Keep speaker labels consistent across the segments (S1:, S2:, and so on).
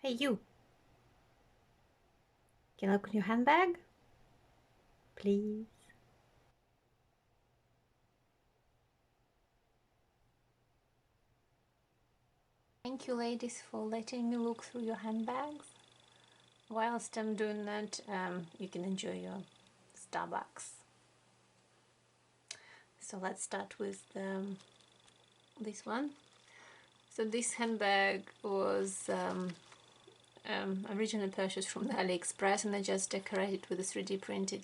S1: Hey you, can I open your handbag? Please. Thank you ladies for letting me look through your handbags. Whilst I'm doing that, you can enjoy your Starbucks. So let's start with this one. So this handbag was originally purchased from the AliExpress, and I just decorated with a 3D printed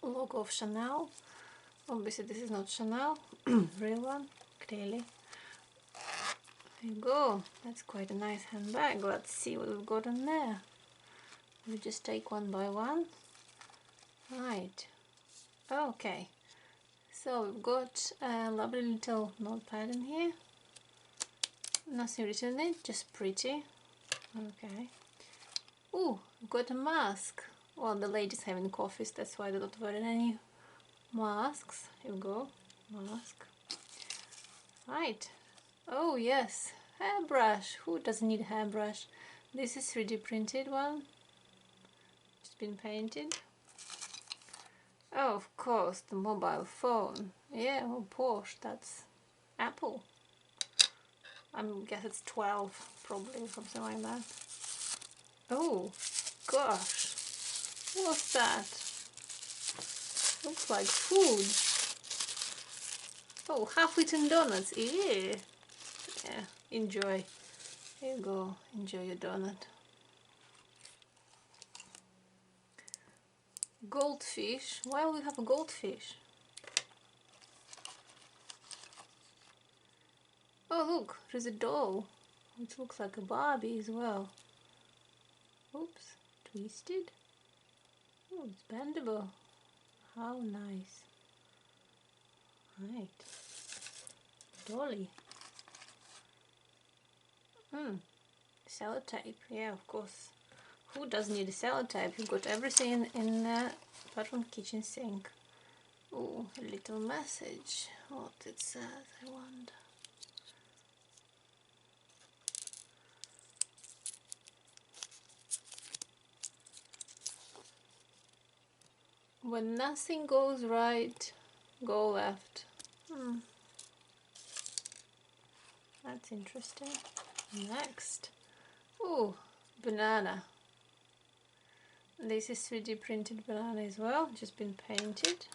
S1: logo of Chanel. Obviously this is not Chanel, real one, clearly. There you go, that's quite a nice handbag. Let's see what we've got in there. We just take one by one. Right, okay, so we've got a lovely little notepad in here. Nothing written in it, just pretty. Okay. Ooh, we've got a mask. Well, the ladies having coffees, that's why they're not wearing any masks. Here we go, mask. Right. Oh yes, hairbrush. Who doesn't need a hairbrush? This is 3D printed one. It's been painted. Oh, of course, the mobile phone. Yeah, oh, Porsche, that's Apple. I guess it's 12, probably, something like that. Oh, gosh. What's that? Looks like food. Oh, half-eaten donuts. Yeah. Yeah, enjoy. Here you go. Enjoy your donut. Goldfish. Why would we have a goldfish? Oh, look, there's a doll, which looks like a Barbie as well. Oops, twisted. Oh, it's bendable. How nice. Right. Dolly. Sellotape. Yeah, of course. Who doesn't need a sellotape? You've got everything in there apart from kitchen sink. Oh, a little message. What it says, I wonder. When nothing goes right, go left. That's interesting. Next. Oh, banana. This is 3D printed banana as well, just been painted.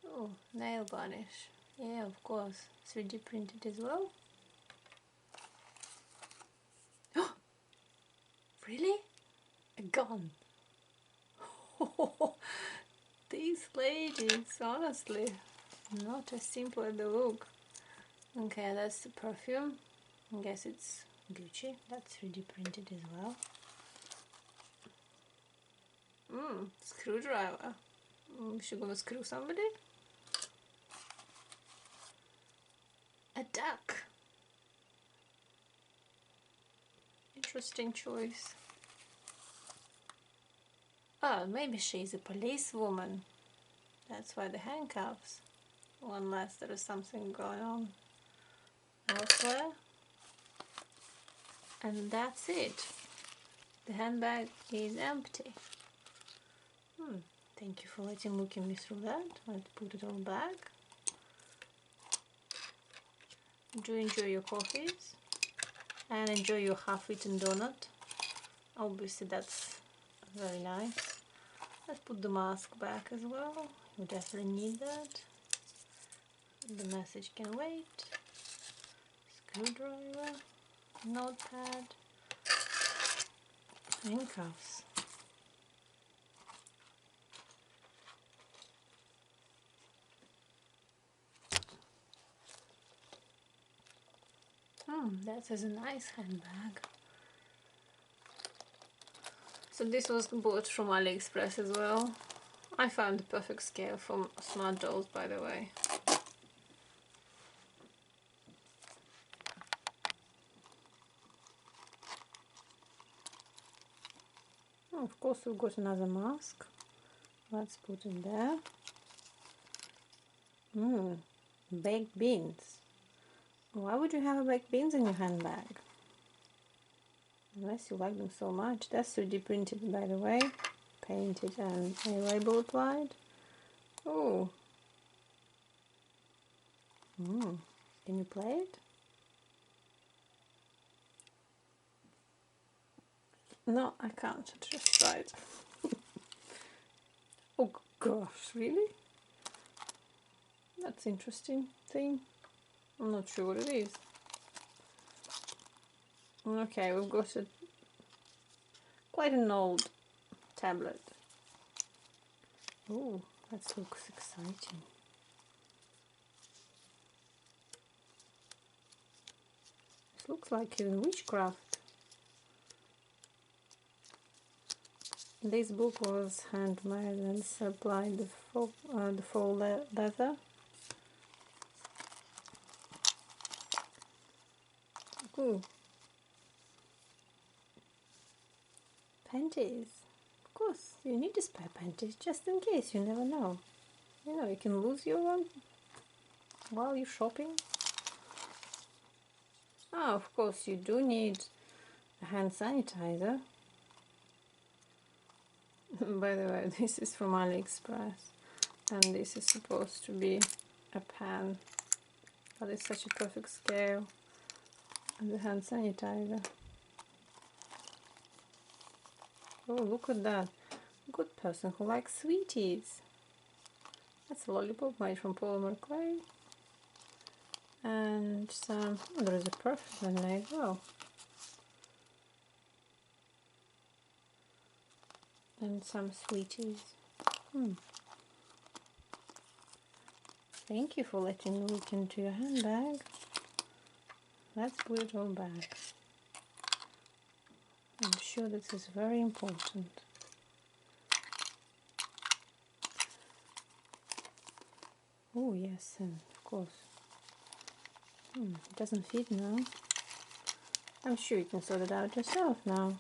S1: Oh, nail varnish. Yeah, of course, 3D printed as well. Really? A gun? These ladies, honestly, not as simple as they look. Okay, that's the perfume. I guess it's Gucci. That's 3D printed as well. Screwdriver. Is she gonna screw somebody? A duck. Interesting choice. Oh, maybe she's a policewoman. That's why the handcuffs. Unless there is something going on elsewhere. And that's it. The handbag is empty. Thank you for looking me through that. Let's put it all back. Do enjoy your coffees and enjoy your half-eaten donut. Obviously that's very nice. Let's put the mask back as well. You definitely need that. The message can wait. Screwdriver, notepad, handcuffs. That is a nice handbag. So this was bought from AliExpress as well. I found the perfect scale for smart dolls, by the way. Of course we've got another mask. Let's put it there. Baked beans. Why would you have baked beans in your handbag? Unless you like them so much. That's 3D printed, by the way. Painted and a label applied. Oh. Can you play it? No, I can't. Just try it. Oh gosh, really? That's interesting thing. I'm not sure what it is. Okay, we've got quite an old tablet. Oh, that looks exciting. It looks like witchcraft. This book was handmade and supplied the faux leather. Ooh. Panties. Of course, you need a spare panties just in case, you never know. You know, you can lose your one while you're shopping. Oh, of course, you do need a hand sanitizer. By the way, this is from AliExpress, and this is supposed to be a pan, but it's such a perfect scale. And the hand sanitizer. Oh, look at that. Good person who likes sweeties. That's a lollipop made from polymer clay. And some, oh, there is a perfume in there as well. And some sweeties. Thank you for letting me look into your handbag. Let's put it all back. I'm sure this is very important. Oh yes, and of course. It doesn't fit now. I'm sure you can sort it out yourself now.